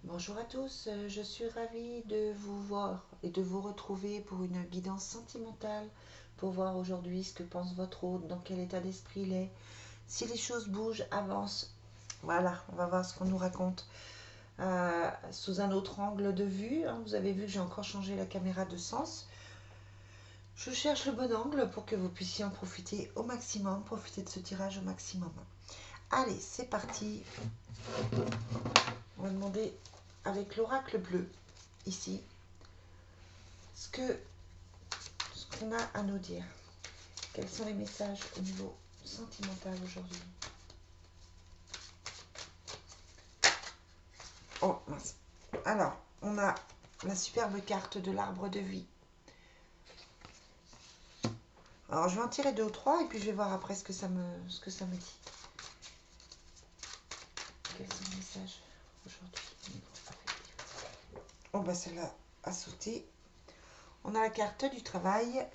Bonjour à tous, je suis ravie de vous voir et de vous retrouver pour une guidance sentimentale, pour voir aujourd'hui ce que pense votre hôte, dans quel état d'esprit il est, si les choses bougent, avancent. Voilà, on va voir ce qu'on nous raconte sous un autre angle de vue. Vous avez vu que j'ai encore changé la caméra de sens. Je cherche le bon angle pour que vous puissiez en profiter au maximum, profiter de ce tirage au maximum. Allez, c'est parti. On va demander avec l'oracle bleu, ici, ce qu'on a à nous dire. Quels sont les messages au niveau sentimental aujourd'hui? Oh mince. Alors, on a la superbe carte de l'arbre de vie. Alors, je vais en tirer 2 ou 3 et puis je vais voir après ce que ça me dit. Quels sont les messages aujourd'hui? Oh bah celle-là a sauté. On a la carte du travail.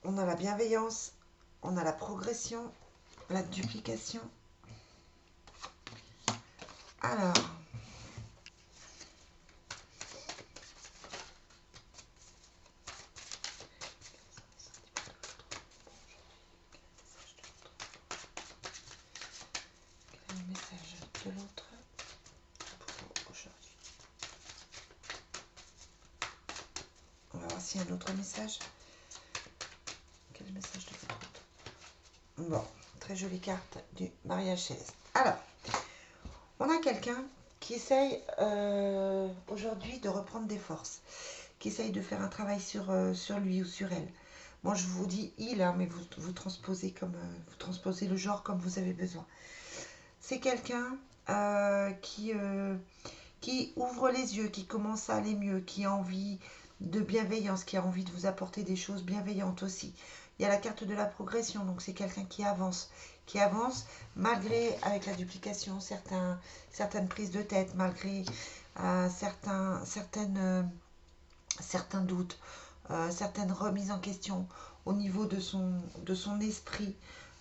On a la bienveillance. On a la progression. La duplication. Alors, quel est le message de l'autre pour aujourd'hui? On va voir s'il y a un autre message. Quel est le message de l'autre? Bon, très jolie carte du mariage céleste. Alors, on a quelqu'un qui essaye aujourd'hui de reprendre des forces, qui essaye de faire un travail sur lui ou sur elle. Moi, je vous dis il, hein, mais vous transposez vous transposez le genre comme vous avez besoin. C'est quelqu'un qui ouvre les yeux, qui commence à aller mieux, qui a envie de bienveillance, qui a envie de vous apporter des choses bienveillantes aussi. Il y a la carte de la progression, donc c'est quelqu'un qui avance malgré, avec la duplication, certaines prises de tête, malgré certains doutes, certaines remises en question au niveau de son esprit.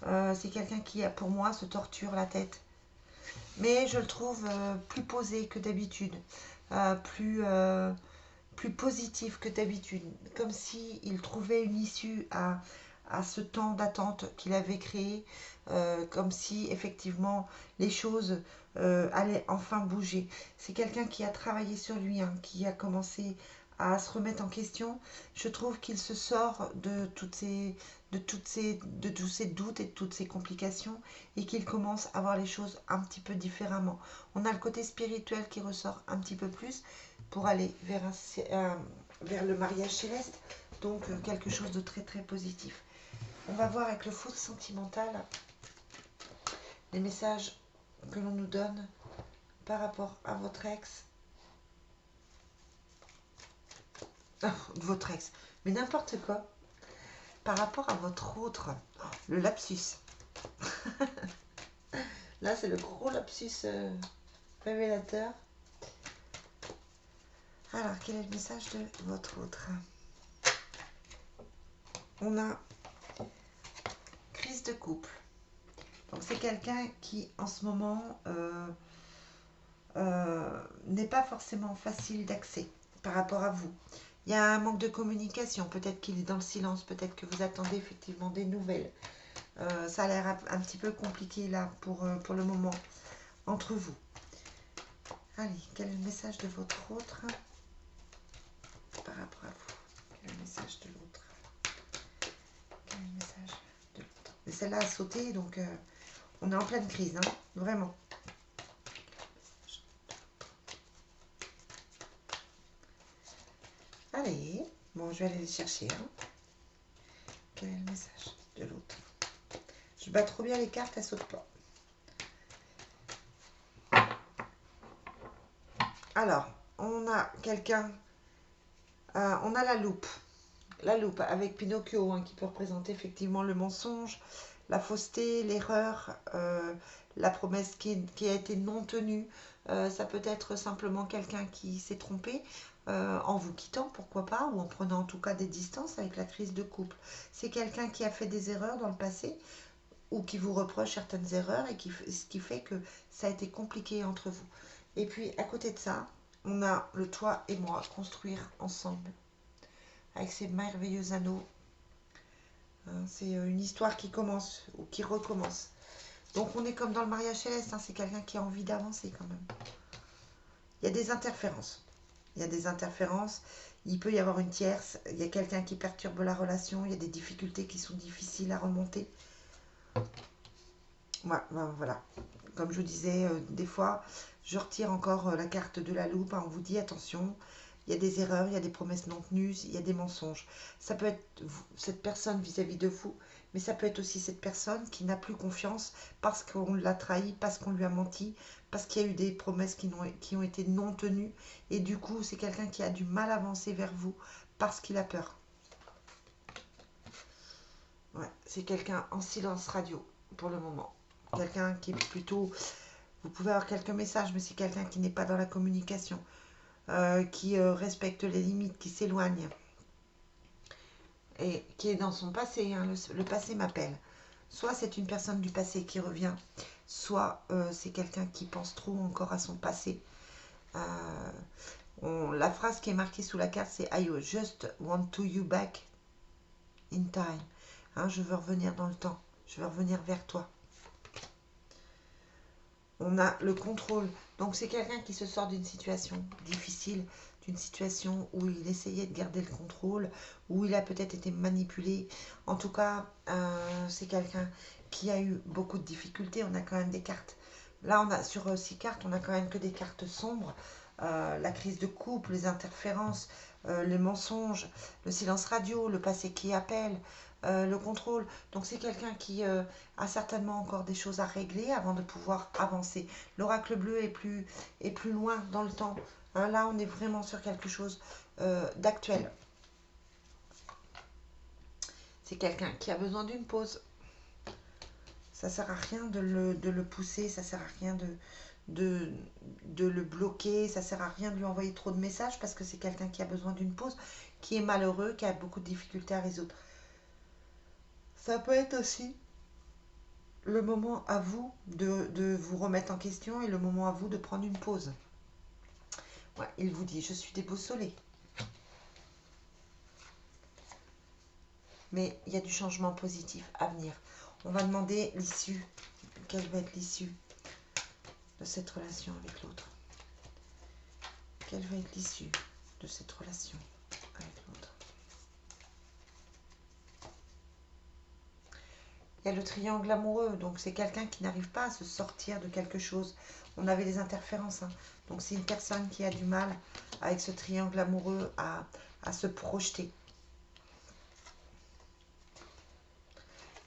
C'est quelqu'un qui, pour moi, se torture la tête. Mais je le trouve plus posé que d'habitude, plus positif que d'habitude, comme s'il trouvait une issue à ce temps d'attente qu'il avait créé, comme si effectivement les choses allaient enfin bouger. C'est quelqu'un qui a travaillé sur lui, hein, qui a commencé à se remettre en question. Je trouve qu'il se sort de tous ces doutes et de toutes ces complications et qu'il commence à voir les choses un petit peu différemment. On a le côté spirituel qui ressort un petit peu plus pour aller vers le mariage céleste, donc quelque chose de très très positif. On va voir avec le faux sentimental les messages que l'on nous donne par rapport à votre ex. Votre ex, mais n'importe quoi. Par rapport à votre autre, le lapsus. Là, c'est le gros lapsus révélateur. Alors, quel est le message de votre autre? On a crise de couple. Donc, c'est quelqu'un qui, en ce moment, n'est pas forcément facile d'accès par rapport à vous. Il y a un manque de communication. Peut-être qu'il est dans le silence. Peut-être que vous attendez effectivement des nouvelles. Ça a l'air un petit peu compliqué là pour le moment entre vous. Allez, quel est le message de votre autre par rapport à vous? Quel est le message de l'autre? Quel est le message de l'autre? Mais celle-là a sauté, donc on est en pleine crise, hein, vraiment. Allez, bon, je vais aller les chercher. Hein. Quel est le message de l'autre? Je bats trop bien les cartes, elles sautent pas. Alors, on a quelqu'un, on a la loupe avec Pinocchio, hein, qui peut représenter effectivement le mensonge, la fausseté, l'erreur, la promesse qui a été non tenue. Ça peut être simplement quelqu'un qui s'est trompé. en vous quittant, pourquoi pas, ou en prenant en tout cas des distances avec la crise de couple. C'est quelqu'un qui a fait des erreurs dans le passé ou qui vous reproche certaines erreurs et ce qui fait que ça a été compliqué entre vous. Et puis à côté de ça, on a le toi et moi construire ensemble avec ces merveilleux anneaux. Hein, c'est une histoire qui commence ou qui recommence. Donc on est comme dans le mariage céleste, hein, c'est quelqu'un qui a envie d'avancer quand même. Il y a des interférences. Il y a des interférences. Il peut y avoir une tierce. Il y a quelqu'un qui perturbe la relation. Il y a des difficultés qui sont difficiles à remonter. Voilà. Comme je vous disais, des fois, je retire encore la carte de la loupe. Hein, on vous dit attention, il y a des erreurs, il y a des promesses non tenues, il y a des mensonges. Ça peut être cette personne vis-à-vis de vous, mais ça peut être aussi cette personne qui n'a plus confiance parce qu'on l'a trahi, parce qu'on lui a menti, parce qu'il y a eu des promesses qui ont été non tenues. Et du coup, c'est quelqu'un qui a du mal à avancer vers vous parce qu'il a peur. Ouais, c'est quelqu'un en silence radio pour le moment. Quelqu'un qui est plutôt... Vous pouvez avoir quelques messages, mais c'est quelqu'un qui n'est pas dans la communication, qui respecte les limites, qui s'éloigne et qui est dans son passé. Hein, le passé m'appelle. Soit c'est une personne du passé qui revient, soit c'est quelqu'un qui pense trop encore à son passé. La phrase qui est marquée sous la carte, c'est I just want to you back in time. Hein, je veux revenir dans le temps. Je veux revenir vers toi. On a le contrôle. Donc c'est quelqu'un qui se sort d'une situation difficile, d'une situation où il essayait de garder le contrôle, où il a peut-être été manipulé. En tout cas, c'est quelqu'un qui a eu beaucoup de difficultés. On a quand même des cartes. Là, on a sur 6 cartes, on a quand même que des cartes sombres. La crise de couple, les interférences, les mensonges, le silence radio, le passé qui appelle, le contrôle. Donc c'est quelqu'un qui a certainement encore des choses à régler avant de pouvoir avancer. L'oracle bleu est plus loin dans le temps. Hein, là, on est vraiment sur quelque chose d'actuel. C'est quelqu'un qui a besoin d'une pause. Ça ne sert à rien de le pousser, ça ne sert à rien de le bloquer, ça ne sert à rien de lui envoyer trop de messages parce que c'est quelqu'un qui a besoin d'une pause, qui est malheureux, qui a beaucoup de difficultés à résoudre. Ça peut être aussi le moment à vous de vous remettre en question et le moment à vous de prendre une pause. Ouais, il vous dit, je suis déboussolé. Mais il y a du changement positif à venir. On va demander l'issue. Quelle va être l'issue de cette relation avec l'autre? Quelle va être l'issue de cette relation avec l'autre? Il y a le triangle amoureux, donc c'est quelqu'un qui n'arrive pas à se sortir de quelque chose. On avait des interférences, hein. Donc c'est une personne qui a du mal avec ce triangle amoureux à se projeter.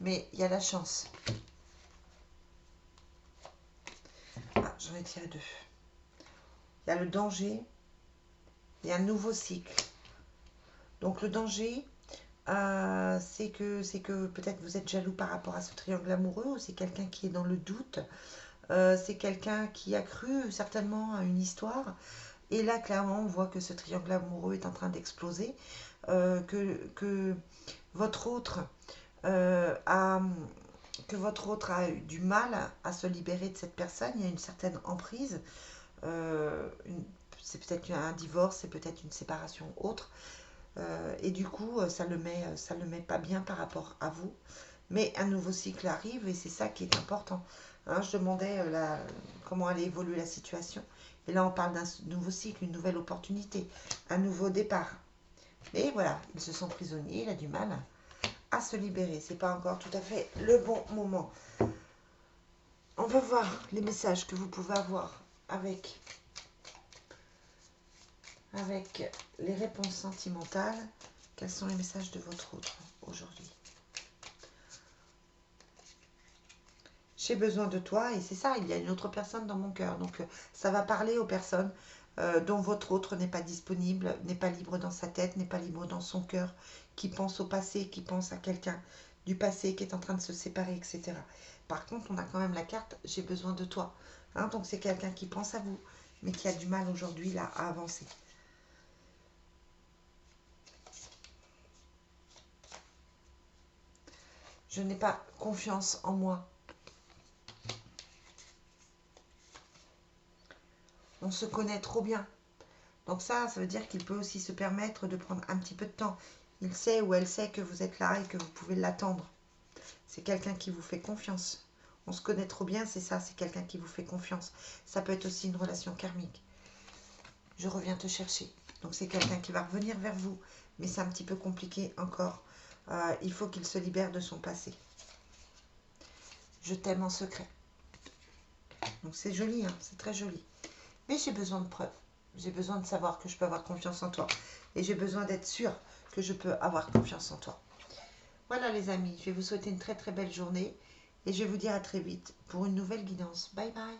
Mais il y a la chance. Ah, j'en ai tiré 2. Il y a le danger et un nouveau cycle. Donc le danger, c'est que peut-être vous êtes jaloux par rapport à ce triangle amoureux, ou c'est quelqu'un qui est dans le doute, c'est quelqu'un qui a cru certainement à une histoire, et là clairement on voit que ce triangle amoureux est en train d'exploser, que votre autre a eu du mal à se libérer de cette personne. Il y a une certaine emprise, c'est peut-être un divorce, c'est peut-être une séparation autre. Et du coup, ça le met pas bien par rapport à vous. Mais un nouveau cycle arrive et c'est ça qui est important. Hein, je demandais comment allait évoluer la situation. Et là, on parle d'un nouveau cycle, une nouvelle opportunité, un nouveau départ. Mais voilà, ils se sont prisonniers, il a du mal à se libérer. C'est pas encore tout à fait le bon moment. On va voir les messages que vous pouvez avoir avec les réponses sentimentales. Quels sont les messages de votre autre aujourd'hui? J'ai besoin de toi, et c'est ça, il y a une autre personne dans mon cœur. Donc ça va parler aux personnes dont votre autre n'est pas disponible, n'est pas libre dans sa tête, n'est pas libre dans son cœur, qui pense au passé, qui pense à quelqu'un du passé qui est en train de se séparer, etc. Par contre, on a quand même la carte j'ai besoin de toi. Hein, donc c'est quelqu'un qui pense à vous, mais qui a du mal aujourd'hui là à avancer. Je n'ai pas confiance en moi. On se connaît trop bien. Donc ça veut dire qu'il peut aussi se permettre de prendre un petit peu de temps. Il sait ou elle sait que vous êtes là et que vous pouvez l'attendre. C'est quelqu'un qui vous fait confiance. On se connaît trop bien, c'est ça, c'est quelqu'un qui vous fait confiance. Ça peut être aussi une relation karmique. Je reviens te chercher. Donc c'est quelqu'un qui va revenir vers vous, mais c'est un petit peu compliqué encore. Il faut qu'il se libère de son passé. Je t'aime en secret. Donc c'est joli, hein, c'est très joli. Mais j'ai besoin de preuves. J'ai besoin de savoir que je peux avoir confiance en toi. Et j'ai besoin d'être sûre que je peux avoir confiance en toi. Voilà les amis, je vais vous souhaiter une très très belle journée. Et je vais vous dire à très vite pour une nouvelle guidance. Bye bye.